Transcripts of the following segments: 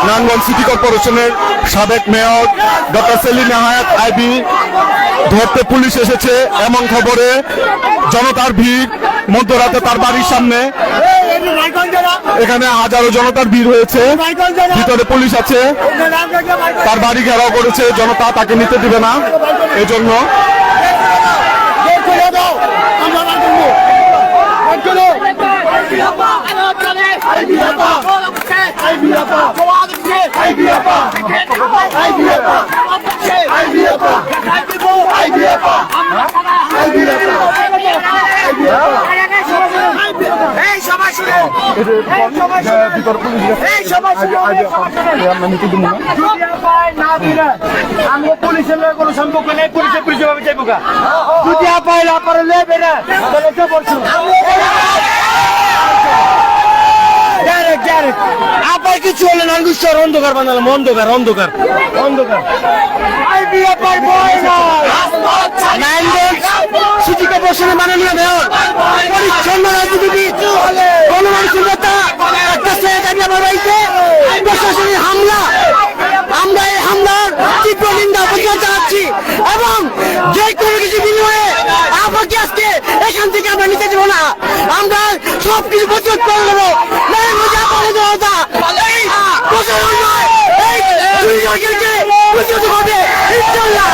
Narayanganj city কর্পোরেশনের সাবেক mayor doctor Selim হায়াত আইবি ধরতে পুলিশ এসেছে এমন খবরে জনতার ভিড় মধ্যরাতে তার বাড়ির সামনে। এখানে হাজারো জনতার ভিড় হয়েছে, ভিতরে পুলিশ আছে, তার বাড়ি ঘেরাও করেছে জনতা, তাকে নিতে দিবে না এজন্য। আমি পুলিশের কোনো সম্পর্ক নেই, পুলিশের পুলিশের ভাবে যাইব গা যদি পাইলে আপনারা লেবে না বলছো আপার কিছু হলে নাঙ্গুশ্বর অন্ধকার বানালাম, অন্ধকার অন্ধকার অন্ধকার। সিটি কর্পোরেশনের মাননীয় মেয়র পরিচ্ছন্ন রাজনীতিবিদ গণমানুষের নেতা আমার বাড়িতে প্রশাসনের হামলা, আমরা এই হামলার তীব্র নিন্দা প্রতিবাদ জানাচ্ছি এবং যে কোনো কিছু বিনিময়ে আমাকে আজকে এখান থেকে আমরা নিতে দেবো না, আমরা সব কিছু প্রতিরোধ করে দেবো। প্রতিরোধ করবে ইনশাআল্লাহ।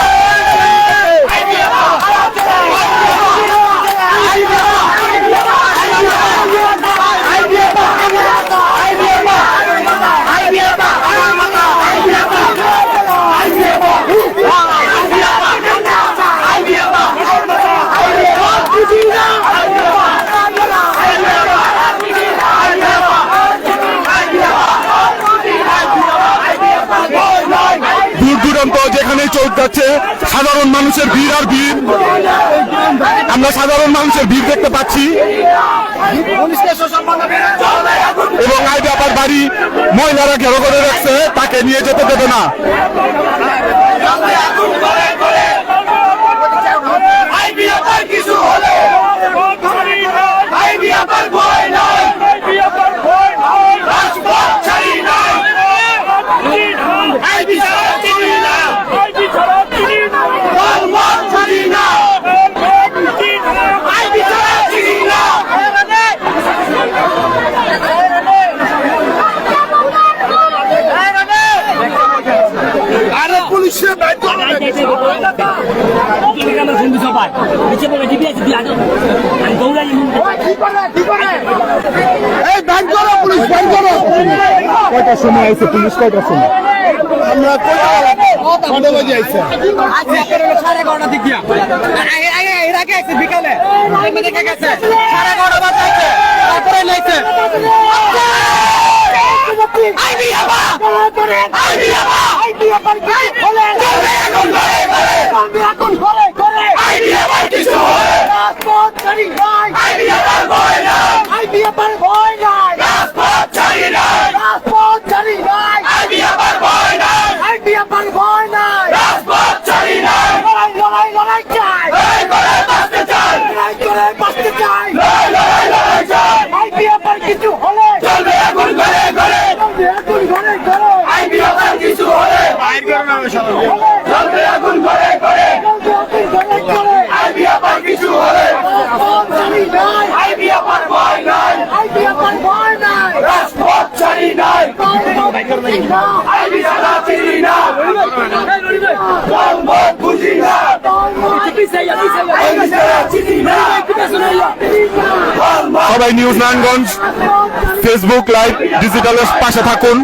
যেখানে চোখ যাচ্ছে সাধারণ মানুষের ভিড় আর ভিড়, আমরা সাধারণ মানুষের ভিড় দেখতে পাচ্ছি এবং আইবি আপার বাড়ি মহিলারা ঘেরো করে রাখছে, তাকে নিয়ে যেতে দেবে না। কয়টার সময় আইছে পুলিশ? কয়টার সময়? আমরা কটা বাজে আইছে? 11:30 দিক দিয়া এর আগে আইছে বিকালে দেখে গেছে 11:30 বাজে আইছে, তারপরে নাইছে আইবি আবা আইবি আবা আইবি আবার কি হলে এখন করে করে আইবি আবার কিছু হয় রাজপথ ছাড়ি নাই, আইবি আবার ভয় নাই, আইবি আবার ভয় নাই, রাজপথ ছাড়ি নাই, রাজপথ ছাড়ি নাই, আইবি আবার ভয় নাই, আইবি আবার ভয় নাই, রাজপথ ছাড়ি নাই, লড়াই লড়াই লড়াই চাই, লড়াই করে বাঁচতে চাই, লড়াই করে বাঁচতে চাই, লড়াই লড়াই লড়াই চাই, আইবি আবার কিছু হলে চলবে এখন করে করে, চলবে এখন করে করে, আইবি আবার কিছু হলে বাইর করে না চলবে এখন করে করে, চলবে এখন করে করে, আইবি আবার কিছু হলে রাজপথ ছাড়ি নাই, আইবি আবার ভয় নাই, আইবি আবার ভয় নাই, রাজপথ ছাড়ি নাই, আইবি ছাড়া চিনি না, বলবত বুঝি না, আইবি ছাড়া চিনি না। সবাই নিউজ নারায়ণগঞ্জ ফেসবুক লাইভ ডিজিটালের পাশে থাকুন।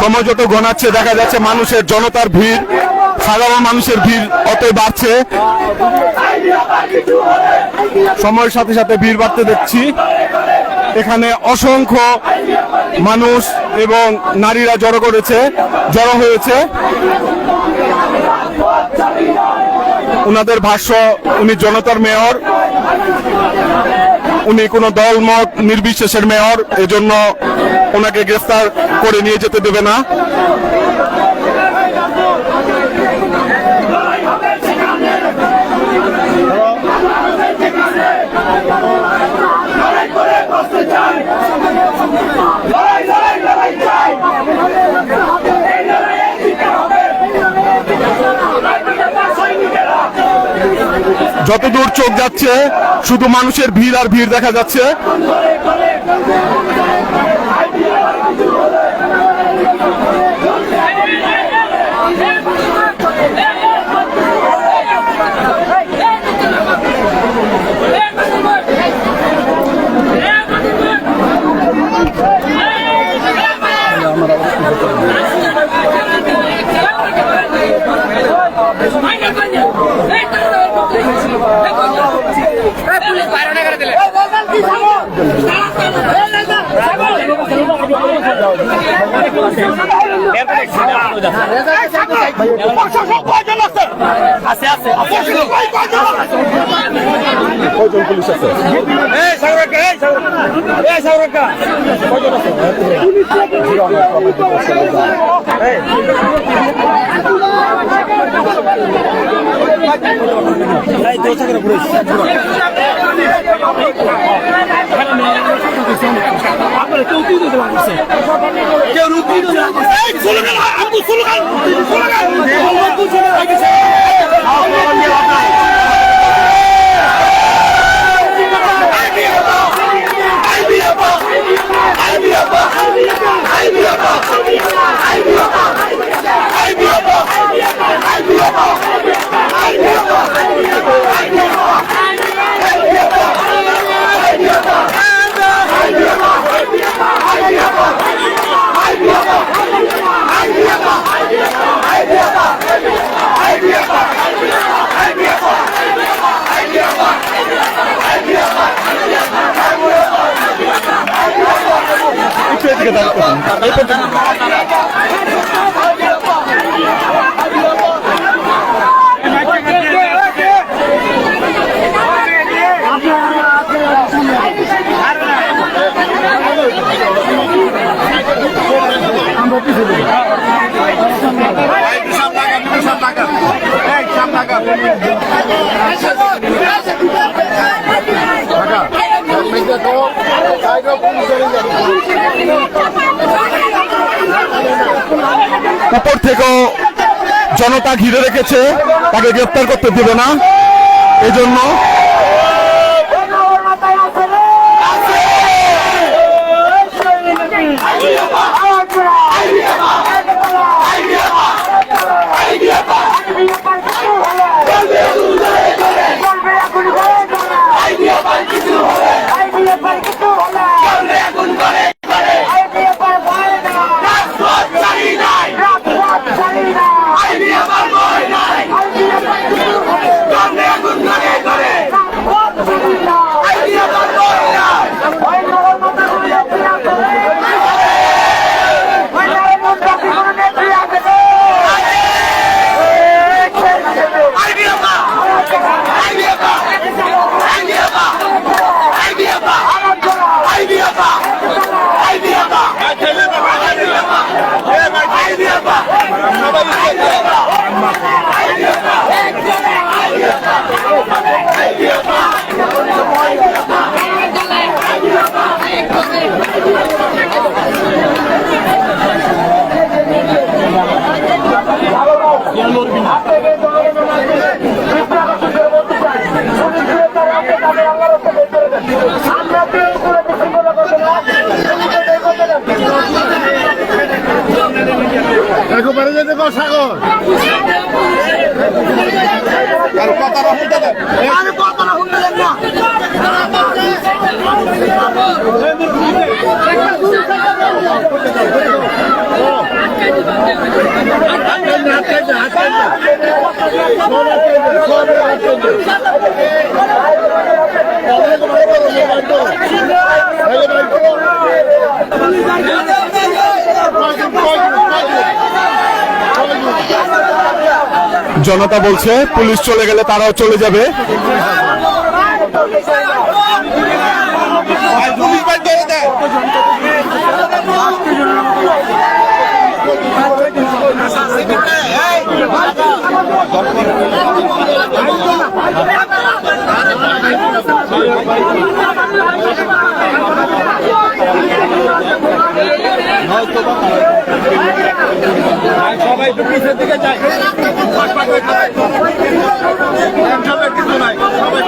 সময় যত গণাচ্ছে দেখা যাচ্ছে মানুষের জনতার ভিড়, সাধারণ মানুষের ভিড় অতই বাড়ছে। সময়ের সাথে সাথে ভিড় বাড়তে দেখছি। এখানে অসংখ্য মানুষ এবং নারীরা জড়ো হয়েছে। উনাদের ভাষ্য, উনি জনতার মেয়র, উনি কোনো দল মত নির্বিশেষের মেয়র, এজন্য ওনাকে গ্রেফতার করে নিয়ে যেতে দেবে না। যতদূর চোখ যাচ্ছে শুধু মানুষের ভিড় আর ভিড় দেখা যাচ্ছে। কয়জন পুলিশ আছে? উপর থেকেও জনতা ঘিরে রেখেছে, তাকে গ্রেফতার করতে দেবে না, এজন্য সাগর কথা জনতা বলছে পুলিশ চলে গেলে তারাও চলে যাবে। সবাই একটু পিছের দিকে যায়। সবাই কিছু নাই, সবাই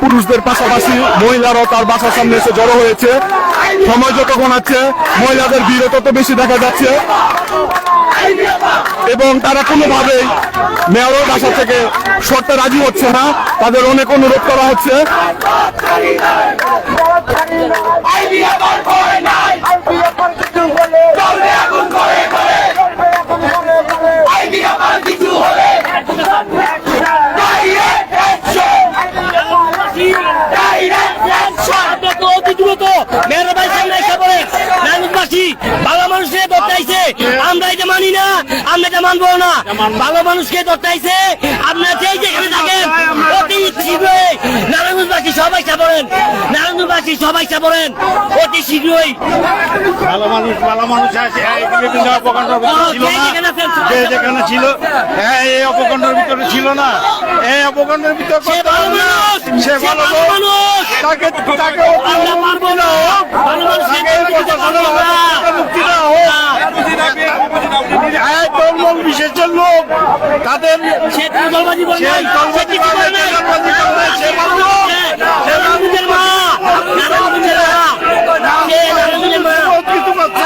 পুরুষদের পাশাপাশি মহিলারাও তার বাসার সামনে এসে জড়ো হয়েছে। সময় যত গণাচ্ছে মহিলাদের ভিড় তত বেশি দেখা যাচ্ছে এবং তারা কোনোভাবেই মেয়রের বাসা থেকে সরতে রাজি হচ্ছে না। তাদের অনেক অনুরোধ করা হচ্ছে। ভালো মানুষকে দরকাইছে, আমরা এটা মানি না, আমরা এটা মানবো না। ভালো মানুষকে দরকাইছে, আপনার যেই যেখানে থাকেন অতি শীঘ্রই নারায়ণগঞ্জবাসী সবাই সাবরেন, নারায়ণগঞ্জবাসী সবাই সাবরেন অতি শীঘ্রই। ভালো মানুষ আছে, বিভিন্ন অপকাণ্ডের ভিতরে ছিল না, যে যেখানে ছিল এই অপকাণ্ডের ভিতরে ছিল না, এই অপকাণ্ডের ভিতরে সে ভালো মানুষ, সে ভালো মানুষ, তাকে আমরা মারবো না। ভালো মানুষকে মুক্তি দেওয়া হোক। তরমল বিশেষের লোক তাদের সে দলবাজি বলে নাই, সে কিছু বলে নাই। সে ভালো, সে নারায়ণগঞ্জের মা, নারায়ণগঞ্জের মা, সে নারায়ণগঞ্জের মা। কিছু কথা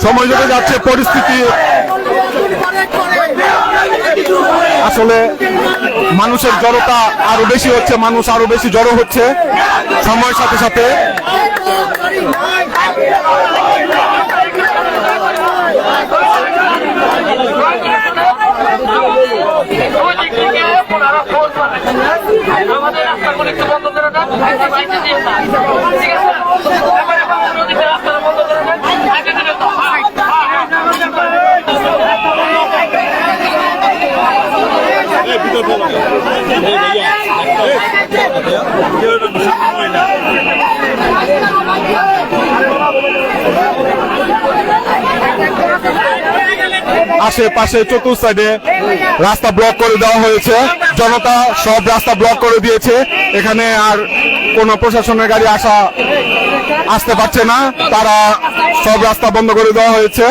সময় যত যাচ্ছে পরিস্থিতি আসলে মানুষের জড়তা আরো বেশি হচ্ছে, মানুষ আরো বেশি জড়ো হচ্ছে সময়ের সাথে সাথে। আমাদের রাস্তাগুলো একটু বন্ধ করে দেন, ঠিক আছে, রাস্তাটা বন্ধ করে দেন। আশেপাশে চতুর্থ সাইডে রাস্তা ব্লক করে দেওয়া হয়েছে, জনতা সব রাস্তা ব্লক করে দিয়েছে। এখানে আর কোনো প্রশাসনের গাড়ি আসতে পারছে না, তারা সব রাস্তা বন্ধ করে দেওয়া হয়েছে।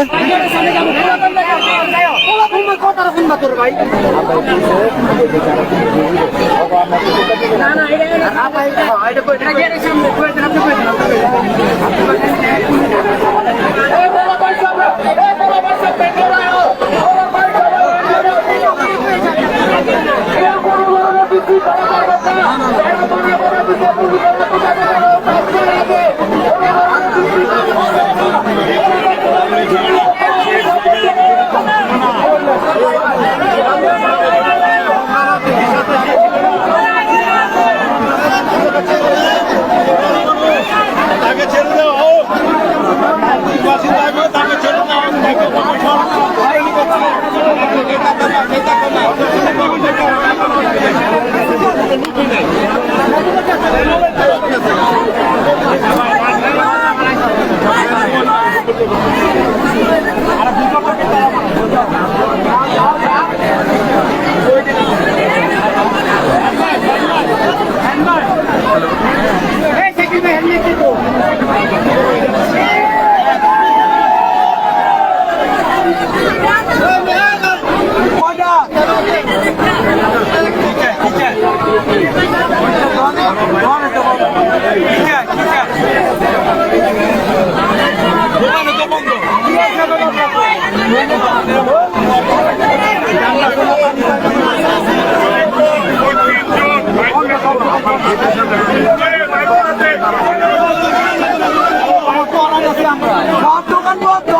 সব দোকান বন্ধ।